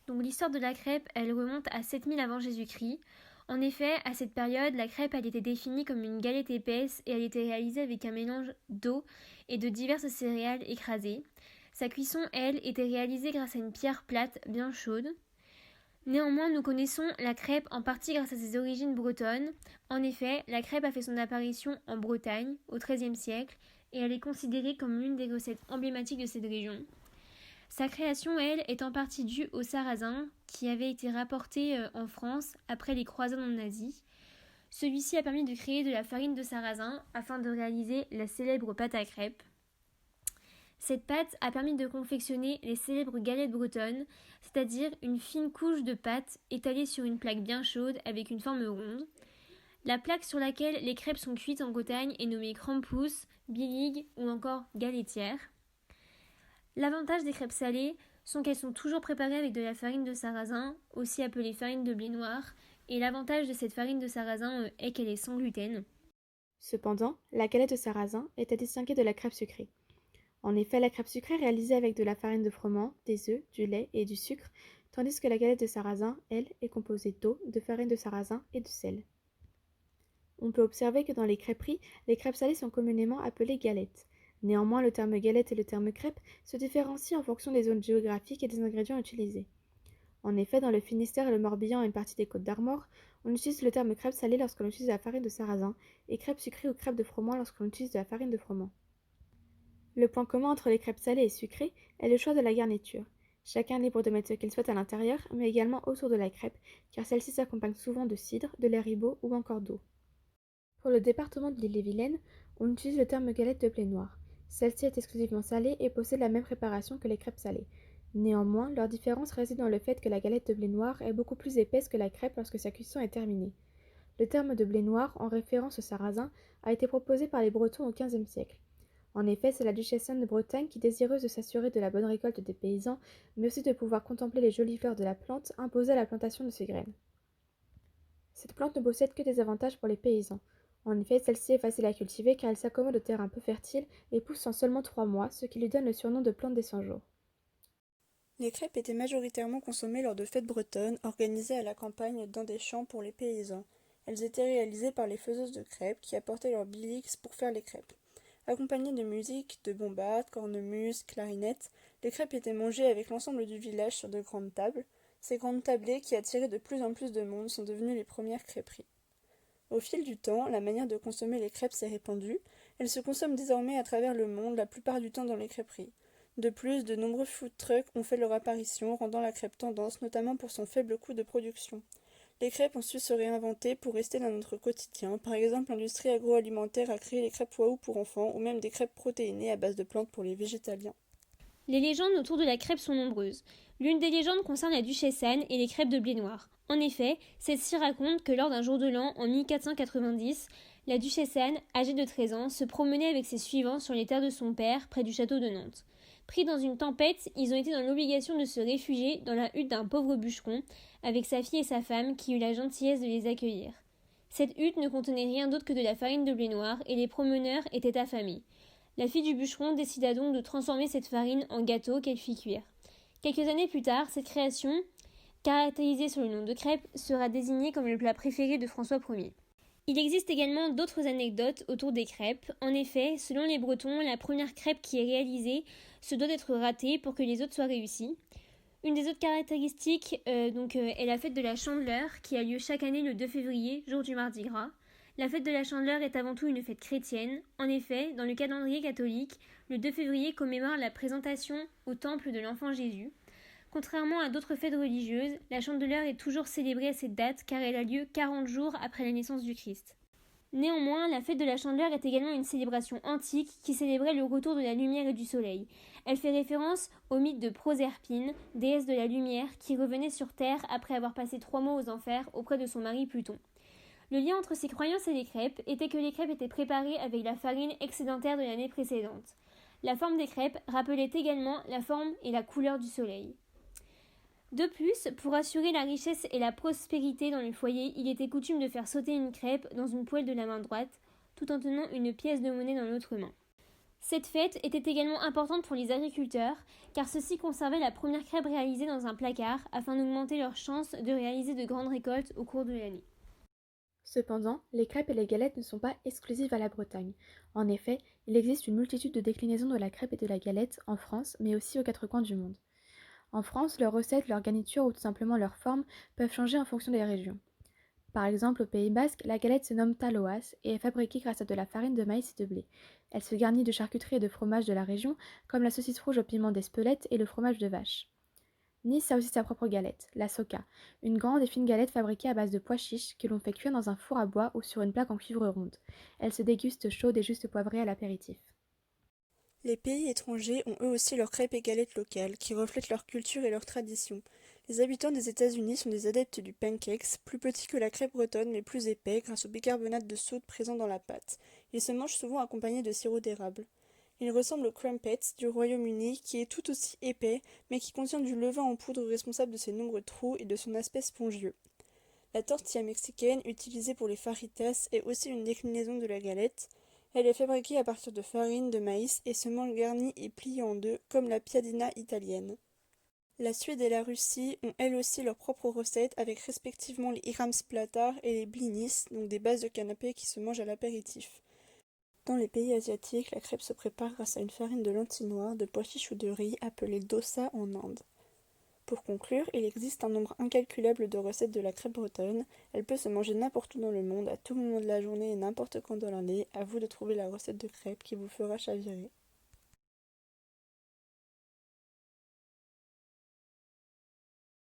Donc l'histoire de la crêpe, elle remonte à 7000 avant Jésus-Christ. En effet, à cette période, la crêpe elle était définie comme une galette épaisse et elle était réalisée avec un mélange d'eau et de diverses céréales écrasées. Sa cuisson, elle, était réalisée grâce à une pierre plate bien chaude. Néanmoins, nous connaissons la crêpe en partie grâce à ses origines bretonnes. En effet, la crêpe a fait son apparition en Bretagne au XIIIe siècle et elle est considérée comme l'une des recettes emblématiques de cette région. Sa création, elle, est en partie due aux Sarrasins qui avaient été rapportés en France après les croisades en Asie. Celui-ci a permis de créer de la farine de sarrasin afin de réaliser la célèbre pâte à crêpes. Cette pâte a permis de confectionner les célèbres galettes bretonnes, c'est-à-dire une fine couche de pâte étalée sur une plaque bien chaude avec une forme ronde. La plaque sur laquelle les crêpes sont cuites en Bretagne est nommée crampous, biligue ou encore galetière. L'avantage des crêpes salées sont qu'elles sont toujours préparées avec de la farine de sarrasin, aussi appelée farine de blé noir, et l'avantage de cette farine de sarrasin est qu'elle est sans gluten. Cependant, la galette de sarrasin est à distinguer de la crêpe sucrée. En effet, la crêpe sucrée est réalisée avec de la farine de froment, des œufs, du lait et du sucre, tandis que la galette de sarrasin, elle, est composée d'eau, de farine de sarrasin et de sel. On peut observer que dans les crêperies, les crêpes salées sont communément appelées galettes. Néanmoins, le terme galette et le terme crêpe se différencient en fonction des zones géographiques et des ingrédients utilisés. En effet, dans le Finistère et le Morbihan et une partie des Côtes d'Armor, on utilise le terme crêpe salée lorsque l'on utilise de la farine de sarrasin et crêpe sucrée ou crêpe de froment lorsque l'on utilise de la farine de froment. Le point commun entre les crêpes salées et sucrées est le choix de la garniture. Chacun est libre de mettre ce qu'il souhaite à l'intérieur, mais également autour de la crêpe, car celle-ci s'accompagne souvent de cidre, de lait ribot ou encore d'eau. Pour le département de l'Ille-et-Vilaine, on utilise le terme galette de blé noir. Celle-ci est exclusivement salée et possède la même préparation que les crêpes salées. Néanmoins, leur différence réside dans le fait que la galette de blé noir est beaucoup plus épaisse que la crêpe lorsque sa cuisson est terminée. Le terme de blé noir, en référence au sarrasin, a été proposé par les Bretons au XVe siècle. En effet, c'est la duchesse Anne de Bretagne qui, désireuse de s'assurer de la bonne récolte des paysans, mais aussi de pouvoir contempler les jolies fleurs de la plante, imposa la plantation de ces graines. Cette plante ne possède que des avantages pour les paysans. En effet, celle-ci est facile à cultiver car elle s'accommode au terrain peu fertile et pousse en seulement 3 mois, ce qui lui donne le surnom de plante des 100 jours. Les crêpes étaient majoritairement consommées lors de fêtes bretonnes organisées à la campagne dans des champs pour les paysans. Elles étaient réalisées par les faiseuses de crêpes qui apportaient leur bilix pour faire les crêpes. Accompagnées de musique, de bombardes, cornemuses, clarinettes, les crêpes étaient mangées avec l'ensemble du village sur de grandes tables. Ces grandes tablées qui attiraient de plus en plus de monde sont devenues les premières crêperies. Au fil du temps, la manière de consommer les crêpes s'est répandue. Elles se consomment désormais à travers le monde, la plupart du temps dans les crêperies. De plus, de nombreux food trucks ont fait leur apparition, rendant la crêpe tendance, notamment pour son faible coût de production. Les crêpes ont su se réinventer pour rester dans notre quotidien. Par exemple, l'industrie agroalimentaire a créé les crêpes Waouh pour enfants ou même des crêpes protéinées à base de plantes pour les végétaliens. Les légendes autour de la crêpe sont nombreuses. L'une des légendes concerne la duchesse Anne et les crêpes de blé noir. En effet, celle-ci raconte que lors d'un jour de l'an en 1490, la duchesse Anne, âgée de 13 ans, se promenait avec ses suivants sur les terres de son père, près du château de Nantes. Pris dans une tempête, ils ont été dans l'obligation de se réfugier dans la hutte d'un pauvre bûcheron, avec sa fille et sa femme qui eut la gentillesse de les accueillir. Cette hutte ne contenait rien d'autre que de la farine de blé noir et les promeneurs étaient affamés. La fille du bûcheron décida donc de transformer cette farine en gâteau qu'elle fit cuire. Quelques années plus tard, cette création, caractérisée sur le nom de crêpe, sera désignée comme le plat préféré de François Ier. Il existe également d'autres anecdotes autour des crêpes. En effet, selon les Bretons, la première crêpe qui est réalisée se doit d'être ratée pour que les autres soient réussies. Une des autres caractéristiques est la fête de la Chandeleur qui a lieu chaque année le 2 février, jour du Mardi Gras. La fête de la Chandeleur est avant tout une fête chrétienne. En effet, dans le calendrier catholique, le 2 février commémore la présentation au temple de l'enfant Jésus. Contrairement à d'autres fêtes religieuses, la Chandeleur est toujours célébrée à cette date car elle a lieu 40 jours après la naissance du Christ. Néanmoins, la fête de la Chandeleur est également une célébration antique qui célébrait le retour de la lumière et du soleil. Elle fait référence au mythe de Proserpine, déesse de la lumière, qui revenait sur Terre après avoir passé 3 mois aux enfers auprès de son mari Pluton. Le lien entre ces croyances et les crêpes était que les crêpes étaient préparées avec la farine excédentaire de l'année précédente. La forme des crêpes rappelait également la forme et la couleur du soleil. De plus, pour assurer la richesse et la prospérité dans le foyer, il était coutume de faire sauter une crêpe dans une poêle de la main droite, tout en tenant une pièce de monnaie dans l'autre main. Cette fête était également importante pour les agriculteurs, car ceux-ci conservaient la première crêpe réalisée dans un placard afin d'augmenter leurs chances de réaliser de grandes récoltes au cours de l'année. Cependant, les crêpes et les galettes ne sont pas exclusives à la Bretagne. En effet, il existe une multitude de déclinaisons de la crêpe et de la galette en France, mais aussi aux quatre coins du monde. En France, leurs recettes, leurs garnitures ou tout simplement leur forme peuvent changer en fonction des régions. Par exemple, au Pays Basque, la galette se nomme taloas et est fabriquée grâce à de la farine de maïs et de blé. Elle se garnit de charcuterie et de fromage de la région, comme la saucisse rouge au piment d'Espelette et le fromage de vache. Nice a aussi sa propre galette, la soca, une grande et fine galette fabriquée à base de pois chiches que l'on fait cuire dans un four à bois ou sur une plaque en cuivre ronde. Elle se déguste chaude et juste poivrée à l'apéritif. Les pays étrangers ont eux aussi leurs crêpes et galettes locales, qui reflètent leur culture et leurs traditions. Les habitants des États-Unis sont des adeptes du pancakes, plus petits que la crêpe bretonne mais plus épais grâce au bicarbonate de soude présent dans la pâte. Ils se mangent souvent accompagnés de sirop d'érable. Il ressemble au crumpets du Royaume-Uni, qui est tout aussi épais, mais qui contient du levain en poudre responsable de ses nombreux trous et de son aspect spongieux. La tortilla mexicaine, utilisée pour les fajitas, est aussi une déclinaison de la galette. Elle est fabriquée à partir de farine de maïs et se mange garnie et pliée en deux, comme la piadina italienne. La Suède et la Russie ont elles aussi leurs propres recettes, avec respectivement les iramsplatar et les blinis, donc des bases de canapé qui se mangent à l'apéritif. Dans les pays asiatiques, la crêpe se prépare grâce à une farine de lentilles noires, de pois chiches ou de riz, appelée dosa en Inde. Pour conclure, il existe un nombre incalculable de recettes de la crêpe bretonne. Elle peut se manger n'importe où dans le monde, à tout moment de la journée et n'importe quand dans l'année. À vous de trouver la recette de crêpe qui vous fera chavirer.